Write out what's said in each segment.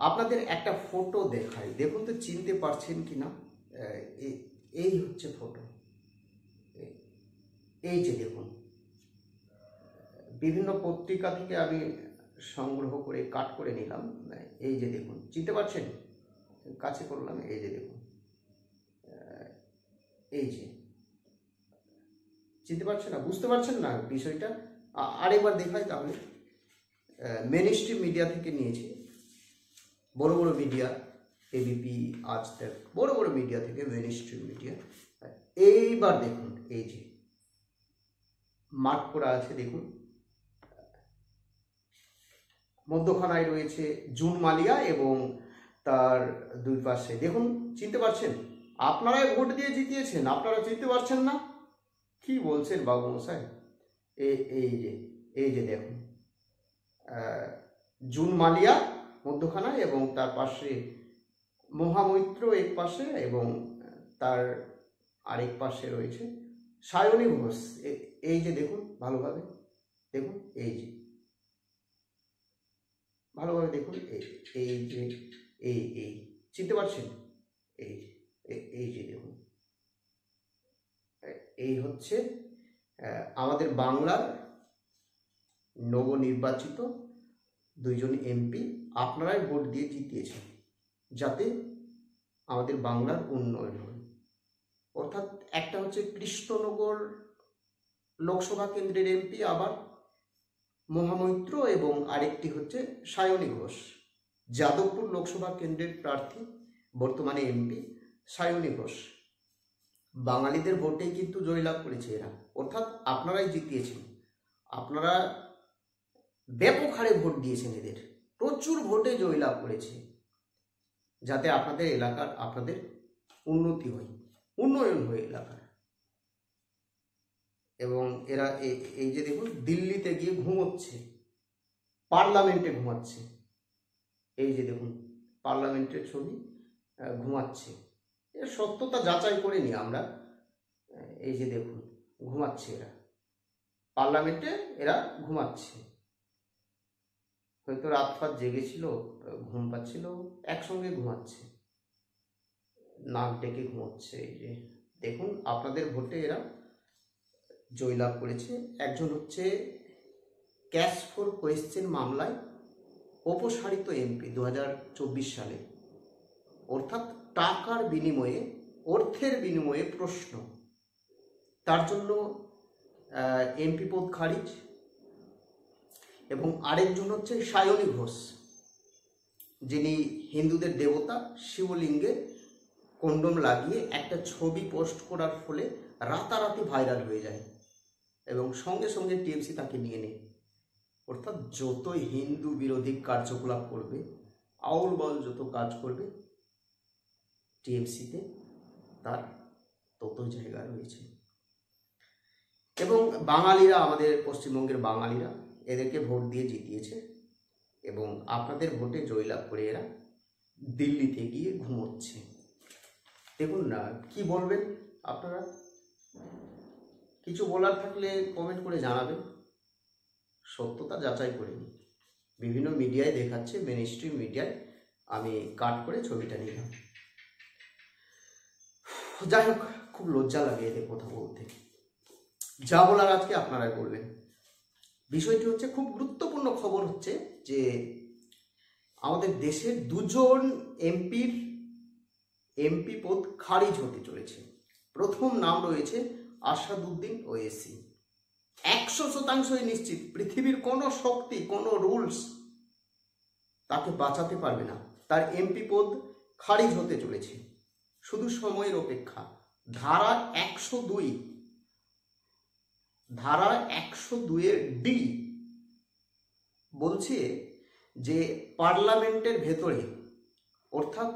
আপনাদের একটা ফটো দেখাই, দেখুন তো চিনতে পারছেন কি না। এই হচ্ছে ফটো, এই যে দেখুন, বিভিন্ন পত্রিকা থেকে আমি সংগ্রহ করে কাট করে নিলাম। এই যে দেখুন, চিনতে পারছেন? কাছে করলাম, এই যে দেখুন, এই যে চিনতে পারছেন না, বুঝতে পারছেন না বিষয়টা? আরেকবার দেখাই তাহলে। মেন স্ট্রিম মিডিয়া থেকে নিয়েছি, বড় বড় মিডিয়া, এবিপি, আজ তক, বড় বড় মিডিয়া থেকে, মেন স্ট্রিম মিডিয়া। এইবার দেখুন, এই যে মার্ক করা আছে দেখুন, মধ্যখানায় রয়েছে জুন মালিয়া এবং তার দুই পাশে দেখুন, চিনতে পারছেন? আপনারাই ভোট দিয়ে জিতিয়েছেন, আপনারা চিনতে পারছেন না? কি বলছেন বাবু মশাই? এই যে দেখুন, জুন মালিয়া মধ্যখানায় এবং তার পাশে মহামৈত্র এক পাশে এবং তার আরেক পাশে রয়েছে সায়নী ঘোষ। এই যে দেখুন, ভালোভাবে দেখুন, এই যে ভালোভাবে দেখুন, এই যে এই চিনতে পারছেন? এই যে দেখুন, এই হচ্ছে আমাদের বাংলার নবনির্বাচিত দুইজন এমপি। আপনারাই ভোট দিয়ে জিতিয়েছেন যাতে আমাদের বাংলার উন্নয়ন হয়। অর্থাৎ একটা হচ্ছে কৃষ্ণনগর লোকসভা কেন্দ্রের এমপি আবার মহামৈত্র, এবং আরেকটি হচ্ছে সায়নী ঘোষ, যাদবপুর লোকসভা কেন্দ্রের প্রার্থী, বর্তমানে এমপি সায়নী ঘোষ। বাঙালিদের ভোটেই কিন্তু জয়লাভ করেছে এরা, অর্থাৎ আপনারাই জিতিয়েছেন। আপনারা ব্যাপক হারে ভোট দিয়েছেন, এদের প্রচুর ভোটে জয়লাভ করেছে যাতে আপনাদের এলাকার, আপনাদের উন্নতি হয়, উন্নয়ন হয় এলাকার। এবং এরা এই যে দেখুন, দিল্লিতে গিয়ে ঘুমোচ্ছে, পার্লামেন্টে ঘুমাচ্ছে। এই যে দেখুন, পার্লামেন্টের ছবি, ঘুমাচ্ছে। এর সত্যতা যাচাই করে নি আমরা। এই যে দেখুন, ঘুমাচ্ছে এরা, পার্লামেন্টে এরা ঘুমাচ্ছে। হয়তো রাত ফাত জেগেছিল, ঘুম পাচ্ছিল, একসঙ্গে ঘুমাচ্ছে, নাক ডেকে ঘুমোচ্ছে। এই যে দেখুন, আপনাদের ভোটে এরা জয়লাভ করেছে। একজন হচ্ছে ক্যাশ ফর কোয়েশ্চেন মামলায় অপসারিত এমপি 2024 সালে, অর্থাৎ টাকার বিনিময়ে, অর্থের বিনিময়ে প্রশ্ন, তার জন্য এমপি পদ খারিজ। এবং আরেকজন হচ্ছে সায়নী ঘোষ, যিনি হিন্দুদের দেবতা শিবলিঙ্গে কন্ডোম লাগিয়ে একটা ছবি পোস্ট করার ফলে রাতারাতি ভাইরাল হয়ে যায় এবং সঙ্গে সঙ্গে টিএমসি তাকে নিয়ে নেয়। অর্থাৎ যতই হিন্দু বিরোধী কার্যকলাপ করবে, আউল বাউল যত কাজ করবে, টিএমসিতে তার তত জায়গা রয়েছে। এবং বাঙালিরা, আমাদের পশ্চিমবঙ্গের বাঙালিরা এদেরকে ভোট দিয়ে জিতিয়েছে এবং আপনাদের ভোটে জয়লাভ করে এরা দিল্লিতে গিয়ে ঘুমোচ্ছে। দেখুন না, কি বলবেন আপনারা? কিছু বলার থাকলে কমেন্ট করে জানাবেন, সত্যতা যাচাই করে নিন। বিভিন্ন মিডিয়ায় দেখাচ্ছে, মেন স্ট্রিম মিডিয়ায় আমি কাট করে ছবিটা নিলাম। যাই হোক, খুব লজ্জা লাগে এদের কথা বলতে। যা বলার আজকে আপনারাই বলবেন। বিষয়টি হচ্ছে, খুব গুরুত্বপূর্ণ খবর হচ্ছে যে আমাদের দেশের দুজন এমপি পদ খারিজ হতে চলেছে। প্রথম নাম রয়েছে আসাদুদ্দিন ওয়েসি। 100% নিশ্চিত, পৃথিবীর কোনো শক্তি, কোনো রুলস তাকে বাঁচাতে পারবে না। তার এমপি পদ খারিজ হতে চলেছে, শুধু সময়ের অপেক্ষা। ধারা 102 ডি বলছে যে পার্লামেন্টের ভেতরে, অর্থাৎ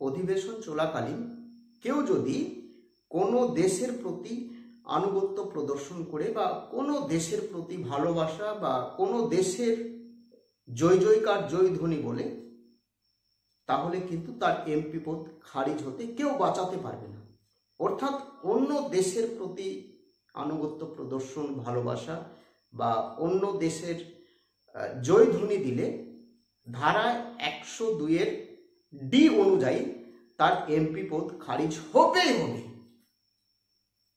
অধিবেশন চলাকালীন কেউ যদি কোনো দেশের প্রতি আনুগত্য প্রদর্শন করে বা কোনো দেশের প্রতি ভালোবাসা বা কোনো দেশের জয় জয়কার জয়ধ্বনি বলে, তাহলে কিন্তু তার এমপি পদ খারিজ হতে কেউ বাঁচাতে পারবে না। অর্থাৎ অন্য দেশের প্রতি আনুগত্য প্রদর্শন, ভালোবাসা বা অন্য দেশের জয়ধ্বনি দিলে ধারা 102 ডি অনুযায়ী তার এমপি পদ খারিজ হবেই হবে।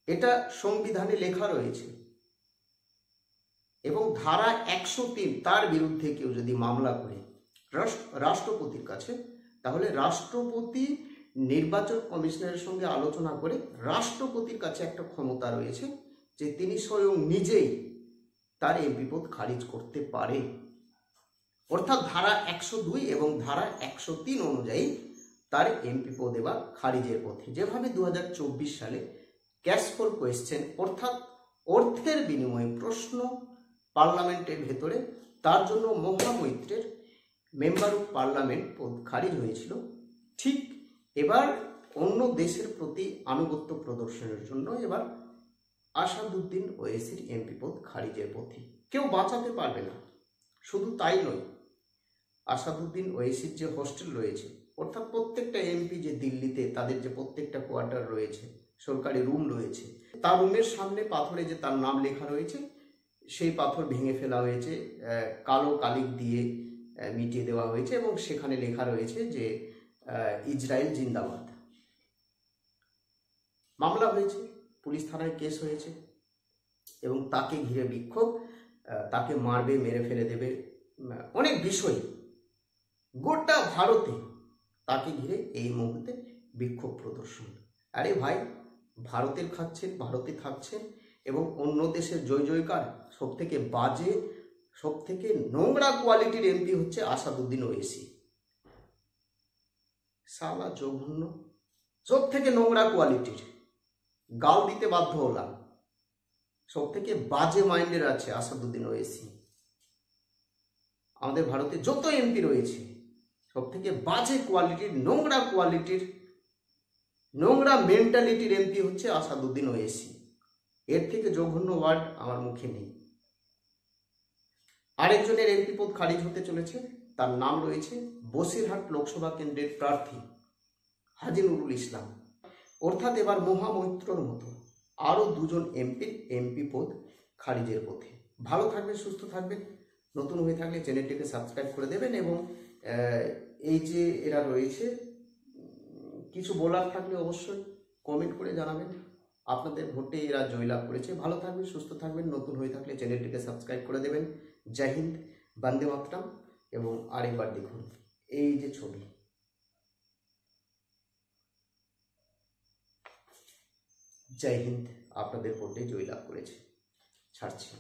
এটা সংবিধানে লেখা রয়েছে। এবং ধারা 103 তার বিরুদ্ধে কেউ যদি মামলা করে রাষ্ট্রপতির কাছে, তাহলে রাষ্ট্রপতি নির্বাচন কমিশনের সঙ্গে আলোচনা করে রাষ্ট্রপতির কাছে একটা ক্ষমতা রয়েছে যে তিনি স্বয়ং নিজেই তার এমপি পদ খারিজ করতে পারে। অর্থাৎ ধারা 102 এবং ধারা 103 অনুযায়ী তার এমপি পদ এবার খারিজের পথে। যেভাবে 2024 সালে ক্যাশ ফর কোয়েশ্চেন অর্থাৎ অর্থের বিনিময়ে প্রশ্ন পার্লামেন্টের ভেতরে, তার জন্য মহামৈত্রের মেম্বার অফ পার্লামেন্ট পদ খারিজ হয়েছিল, ঠিক এবার অন্য দেশের প্রতি আনুগত্য প্রদর্শনের জন্য এবার আসাদুদ্দিন ওয়েসির এমপি পদ খারিজের পথে। কেউ বাঁচাতে পারবে না। শুধু তাই নয়, আসাদুদ্দিন ওয়েসির যে হোস্টেল রয়েছে, অর্থাৎ প্রত্যেকটা এমপি যে দিল্লিতে তাদের যে প্রত্যেকটা কোয়ার্টার রয়েছে, সরকারি রুম রয়েছে, তার রুমের সামনে পাথরে যে তার নাম লেখা রয়েছে, সেই পাথর ভেঙে ফেলা হয়েছে, কালো কালিক দিয়ে মিটিয়ে দেওয়া হয়েছে এবং সেখানে লেখা রয়েছে যে ইসরায়েল জিন্দাবাদ। মামলা হয়েছে, পুলিশ থানায় কেস হয়েছে এবং তাকে ঘিরে বিক্ষোভ, তাকে মারবে, মেরে ফেলে দেবে, অনেক বিষয় গোটা ভারতে তাকে ঘিরে এই মুহূর্তে বিক্ষোভ প্রদর্শন। আরে ভাই, ভারতের খাচ্ছেন, ভারতে থাকছেন এবং অন্য দেশের জয় জয়কার। সব থেকে বাজে, সব থেকে নোংরা কোয়ালিটির এমপি হচ্ছে আসাদুদ্দিন ওয়েসি। সালা জঘন্য, সব থেকে নোংরা কোয়ালিটির, গাল দিতে বাধ্য হলাম। সব থেকে বাজে মাইন্ডের আছে আসাদুদ্দিন ওয়েসি। আমাদের ভারতে যত এমপি রয়েছে সব থেকে বাজে কোয়ালিটির, নোংরা কোয়ালিটির, নোংরা মেন্টালিটির এমপি হচ্ছে আসাদুদ্দিন ওয়েসি। এর থেকে জঘন্য ওয়ার্ড আমার মুখে নেই। আরেকজনের এমপি পদ খারিজ হতে চলেছে, তার নাম রয়েছে বসিরহাট লোকসভা কেন্দ্রের প্রার্থী হাজি নুরুল ইসলাম। অর্থাৎ এবার মহামৈত্রর মতো আরও দুজন এমপির এমপি পদ খারিজের পথে। ভালো থাকবেন, সুস্থ থাকবেন। নতুন হয়ে থাকলে চ্যানেলটিকে সাবস্ক্রাইব করে দেবেন এবং এই যে এরা রয়েছে, কিছু বলার থাকলে অবশ্যই কমেন্ট করে জানাবেন। আপনাদের ভোটে এরা জয়লাভ করেছে। ভালো থাকবেন, সুস্থ থাকবেন। নতুন হয়ে থাকলে চ্যানেলটিকে সাবস্ক্রাইব করে দেবেন। জয় হিন্দ, বন্দে মাতরম। এবং আরেকবার দেখুন এই যে ছবি, জয় হিন্দ, আপনাদের ভোটে জয়লাভ করেছে। ছাড়ছি।